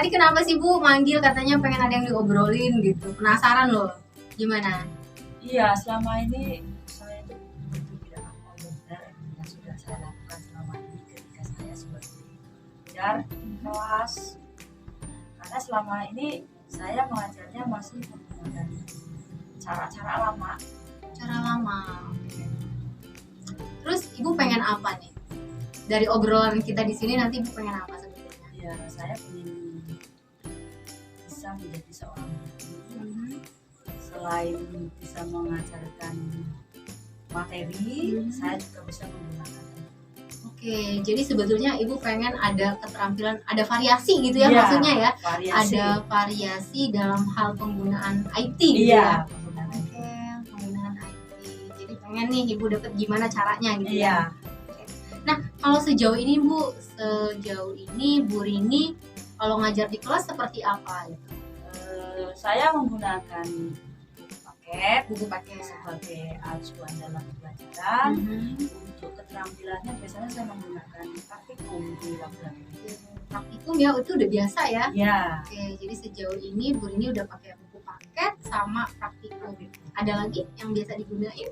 Tadi kenapa sih Bu manggil, katanya pengen ada yang diobrolin gitu. Penasaran loh. Gimana? Iya, selama ini saya itu tidak apa benar yang sudah saya lakukan selama ini ketika saya sebagai pengajar di kelas. Karena selama ini saya mengajarnya masih menggunakan cara-cara lama. Cara lama. Terus Ibu pengen apa nih? Dari obrolan kita di sini nanti Ibu pengen apa sebetulnya? Ya, saya ingin bisa menjadi seorang guru. Selain bisa mengajarkan materi, saya juga bisa menggunakan. Oke, jadi sebetulnya Ibu pengen ada keterampilan, ada variasi gitu ya, maksudnya ya? Variasi. Ada variasi dalam hal penggunaan IT gitu ya? Penggunaan. Oke, penggunaan IT. Jadi pengen nih Ibu dapat gimana caranya gitu ya? Nah, kalau sejauh ini Bu Rini kalau ngajar di kelas seperti apa gitu? Saya menggunakan buku paket ya. Sebagai acuan dalam pelajaran. Untuk keterampilannya biasanya saya menggunakan praktikum di laboratorium. Praktikum ya, itu udah biasa ya? Ya. Oke, jadi sejauh ini Bu Rini udah pakai buku paket sama praktikum. Ada lagi yang biasa digunain?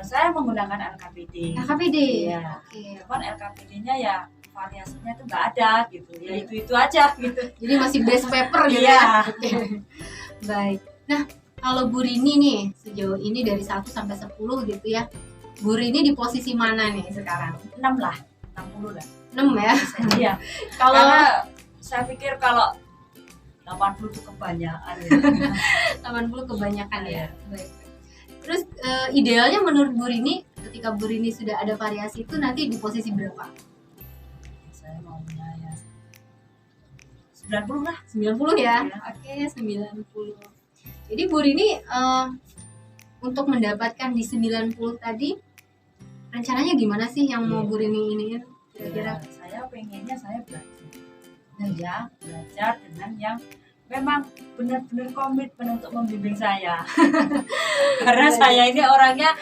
Saya menggunakan LKPD. LKPD? Ya. Oke. Cuman LKPD-nya ya variasinya tuh nggak ada gitu. Ya itu aja gitu. Jadi masih base paper gitu ya? Oke. Baik. Nah, kalau Bu Rini nih sejauh ini dari 1 sampai 10 gitu ya, Bu Rini di posisi mana nih sekarang? 6 lah, 60 lah. 6 ya? Iya. Karena saya pikir kalau 80 itu kebanyakan. 80 kebanyakan ya. Baik. Terus idealnya menurut Bu Rini ketika Bu Rini sudah ada variasi itu nanti di posisi berapa? Saya maunya ya 90 lah. 90 ya? Oke, 90. Jadi Bu Rini untuk mendapatkan di 90 tadi rencananya gimana sih yang mau Bu Rini iniin kira-kira? Saya pengennya saya belajar dengan yang memang benar-benar komitmen untuk membimbing saya. Karena saya ini orangnya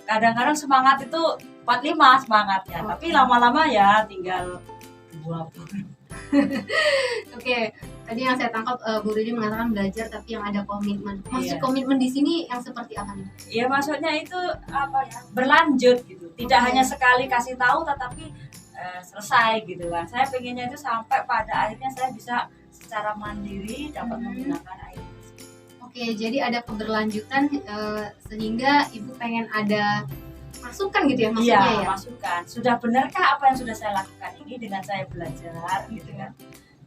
kadang-kadang semangat itu 45 semangatnya, tapi lama-lama ya tinggal 20. Oke, tadi yang saya tangkap Bu Rini mengatakan belajar tapi yang ada komitmen. Maksud komitmen di sini yang seperti apa nih? Ya maksudnya itu apa ya? Berlanjut gitu. Tidak hanya sekali kasih tahu tetapi selesai gitu kan. Saya pengennya itu sampai pada akhirnya saya bisa secara mandiri dapat menggunakan IT. Oke, jadi ada keberlanjutan sehingga Ibu pengen ada masukan gitu ya maksudnya ya? Masukan. Sudah benarkah apa yang sudah saya lakukan ini dengan saya belajar gitu kan?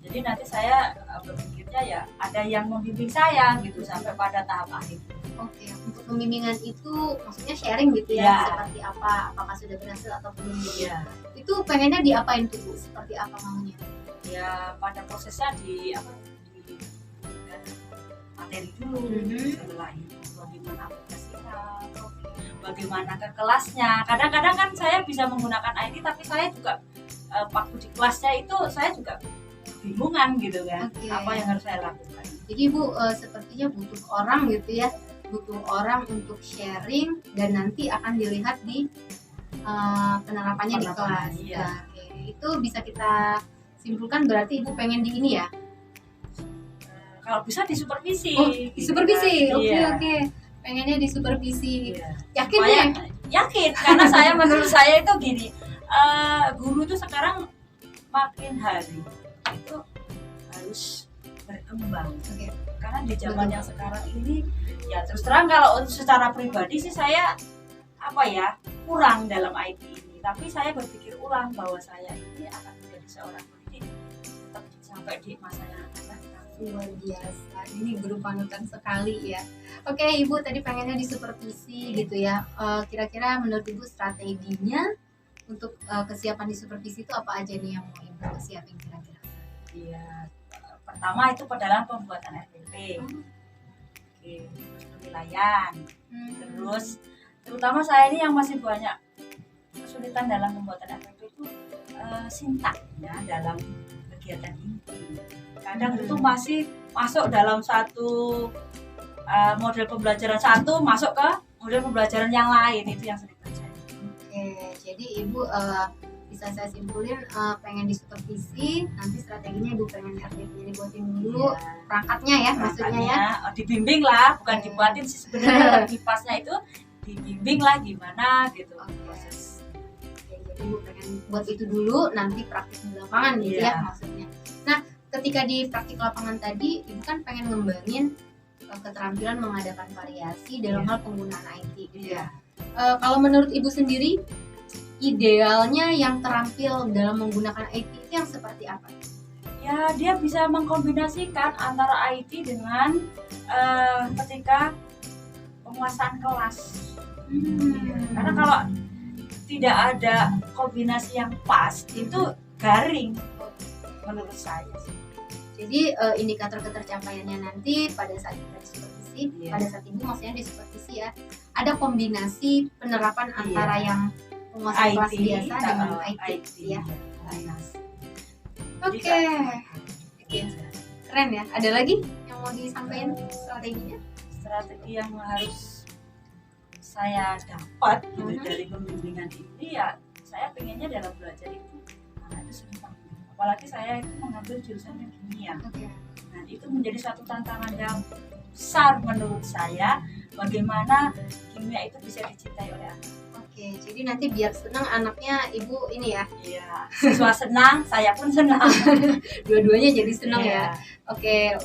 Jadi nanti saya berpikirnya ya ada yang membimbing saya gitu sampai pada tahap akhir. Oke, untuk pembimbingan itu maksudnya sharing gitu ya, seperti apa, apakah sudah berhasil atau belum gitu. Itu pengennya diapain tuh Bu? Seperti apa maunya? Ya pada prosesnya di materi dulu, setelah itu bagaimana aplikasinya, bagaimana ke kelasnya. Kadang-kadang kan saya bisa menggunakan IT tapi saya juga waktu di kelasnya itu saya juga bingungan gitu kan, apa yang harus saya lakukan. Jadi Bu sepertinya butuh orang gitu ya, butuh orang untuk sharing dan nanti akan dilihat di penerapannya di kelas. Itu bisa kita simpulkan berarti Ibu pengen di ini ya? Kalau bisa di supervisi. Di supervisi. Oke. Pengennya di supervisi. Yakin ya? Yakin, karena menurut saya itu gini, guru itu sekarang makin hari itu harus berkembang. Karena di zaman yang sekarang ini ya terus terang kalau secara pribadi sih saya kurang dalam IT ini, tapi saya berpikir ulang bahwa saya ini akan menjadi seorang pendidik tetap sampai di masa yang akan datang. Luar biasa, ini guru panutan sekali ya. Oke Ibu tadi pengennya di supervisi gitu ya. Kira-kira menurut Ibu strateginya untuk kesiapan di supervisi itu apa aja nih yang mau Ibu siapin kira-kira? Iya, pertama itu adalah pembuatan RPP, penilaian, terus terutama saya ini yang masih banyak kesulitan dalam pembuatan RPP itu sintaknya dalam kegiatan inti. Kadang itu masih masuk dalam satu model pembelajaran satu masuk ke model pembelajaran yang lain, itu yang sering terjadi. Oke, jadi Ibu bisa saya simpulin pengen disupervisi, nanti strateginya Ibu pengen RDP-nya dibuatin dulu, perangkatnya ya maksudnya ya. Dibimbing lah, bukan dibuatin sih sebenarnya. Lebih pasnya itu dibimbing lah gimana gitu proses. Jadi Ibu pengen buat itu dulu, nanti praktik di lapangan gitu ya maksudnya. Nah, ketika di praktik lapangan tadi Ibu kan pengen ngembangin keterampilan mengadakan variasi dalam hal penggunaan IT gitu ya. Kalau menurut Ibu sendiri, idealnya yang terampil dalam menggunakan IT itu yang seperti apa? Ya, dia bisa mengkombinasikan antara IT dengan ketika penguasaan kelas. Karena kalau tidak ada kombinasi yang pas, itu garing menurut saya sih. Jadi indikator ketercapaiannya nanti pada saat kita disupervisi, pada saat Ibu maksudnya disupervisi ya, ada kombinasi penerapan antara yang penguasaan kelas biasa dengan IT ya. Oke. Keren ya. Ada lagi yang mau disampaikan strateginya? Strategi yang harus saya dapat gitu dari pembimbingan ini ya, saya pengennya dalam belajar itu anak itu senang. Apalagi saya itu mengambil jurusannya kimia. Nah, itu menjadi satu tantangan yang besar menurut saya, bagaimana kimia itu bisa dicintai oleh anak. Jadi nanti biar senang anaknya Ibu ini ya. Iya, siswa senang, saya pun senang. Dua-duanya jadi senang ya.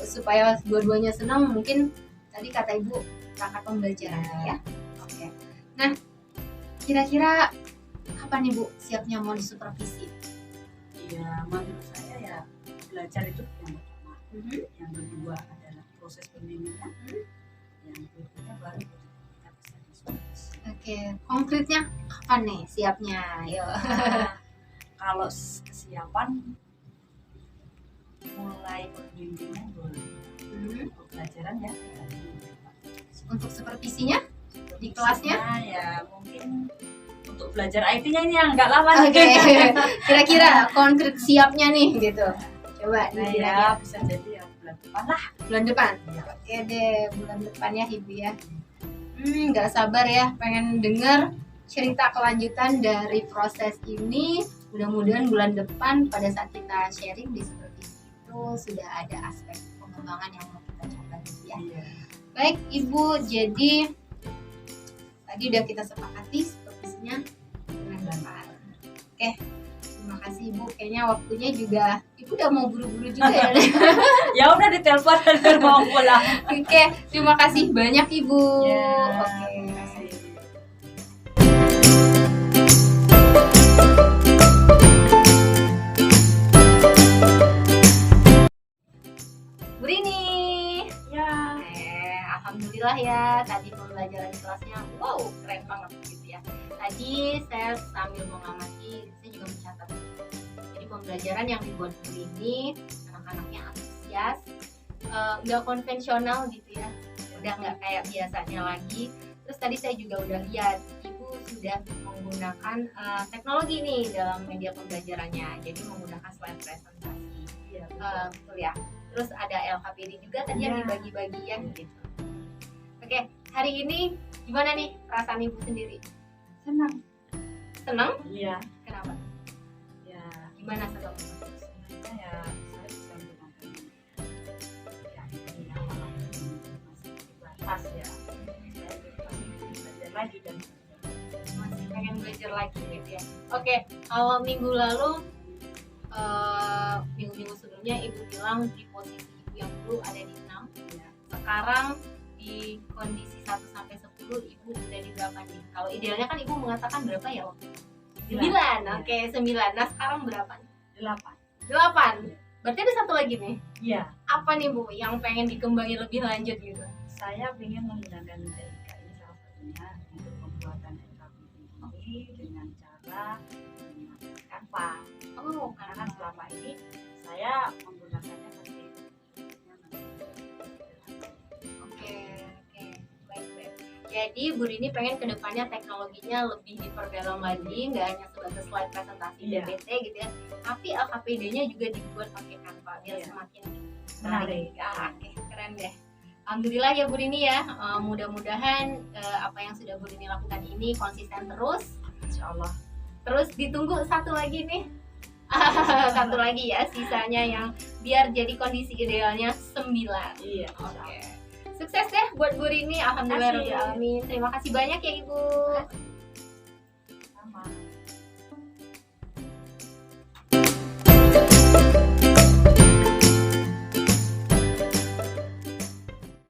Supaya dua-duanya senang, mungkin tadi kata Ibu perangkat pembelajaran ya. Nah, kira-kira kapan Ibu siapnya mau disupervisi? Iya, menurut saya ya belajar itu yang pertama. Yang kedua adalah proses pembimbingan. Yang berikutnya baru kita bisa disupervisi. Konkretnya kapan nih siapnya? Ayo. Kalau kesiapan mulai pembimbingan boleh. Untuk pelajaran ya. Untuk supervisinya di kelasnya? Ya mungkin untuk belajar IT-nya ini yang nggak lama sih. Kira-kira konkret siapnya nih gitu. Coba ya bisa jadi ya bulan depan lah. Bulan depan? Oke deh, bulan depan ya Ibu ya. Nggak sabar ya, pengen denger cerita kelanjutan dari proses ini. Mudah-mudahan bulan depan pada saat kita sharing di supervisi itu sudah ada aspek pengembangan yang mau kita coba gitu ya. Baik Ibu, jadi tadi udah kita sepakati supervisinya bulan depan. Terima kasih Ibu, kayaknya waktunya juga Ibu udah mau buru-buru juga ya. Ya udah ditelepon dan mau pulang. Terima kasih banyak Ibu. Bu Rini. Alhamdulillah ya, tadi pembelajaran di kelasnya keren banget gitu ya. Tadi saya sambil mengamati, saya juga mencatat. Jadi pembelajaran yang dibuat Bu Rini, anak-anaknya antusias, nggak konvensional gitu ya, udah nggak kayak biasanya lagi. Terus tadi saya juga udah lihat Ibu sudah menggunakan teknologi nih dalam media pembelajarannya, jadi menggunakan slide presentasi. Betul ya. Terus ada LKPD juga tadi yang dibagi-bagian gitu. Hari ini gimana nih perasaan Ibu sendiri? Senang? Iya. Kenapa? Ya. Gimana senang? Ya, saya bisa menggunakan ya ini masih batas ya. Saya masih belajar lagi dan masih pengen belajar lagi gitu ya. Kalau minggu lalu minggu-minggu sebelumnya Ibu bilang di posisi Ibu yang dulu ada di 6 ya. Sekarang di kondisi 1-10 Ibu udah di berapa nih? Kalau idealnya kan Ibu mengatakan berapa ya waktu? 9. 9. Nah sekarang berapa nih? 8. Berarti ada satu lagi nih? Iya. Apa nih Bu yang pengen dikembangin lebih lanjut gitu? Saya ingin menggunakan TIK ini salah satunya untuk pembuatan ini dengan cara menggunakan Canva. Karena kan selama ini saya menggunakannya seperti baik. Jadi Bu Rini pengen kedepannya teknologinya lebih diperdalam lagi, nggak hanya sebatas slide presentasi PPT gitu ya, tapi LKPD-nya juga dibuat pakai Canva biar semakin menarik. Keren deh. Alhamdulillah ya Bu Rini ya. Mudah-mudahan apa yang sudah Bu Rini lakukan ini konsisten terus. Insya Allah. Terus ditunggu satu lagi nih. Satu lagi ya sisanya yang biar jadi kondisi idealnya 9. Iya. Oke. Sukses deh buat Bu Rini. Alhamdulillah. Terima kasih banyak ya Ibu.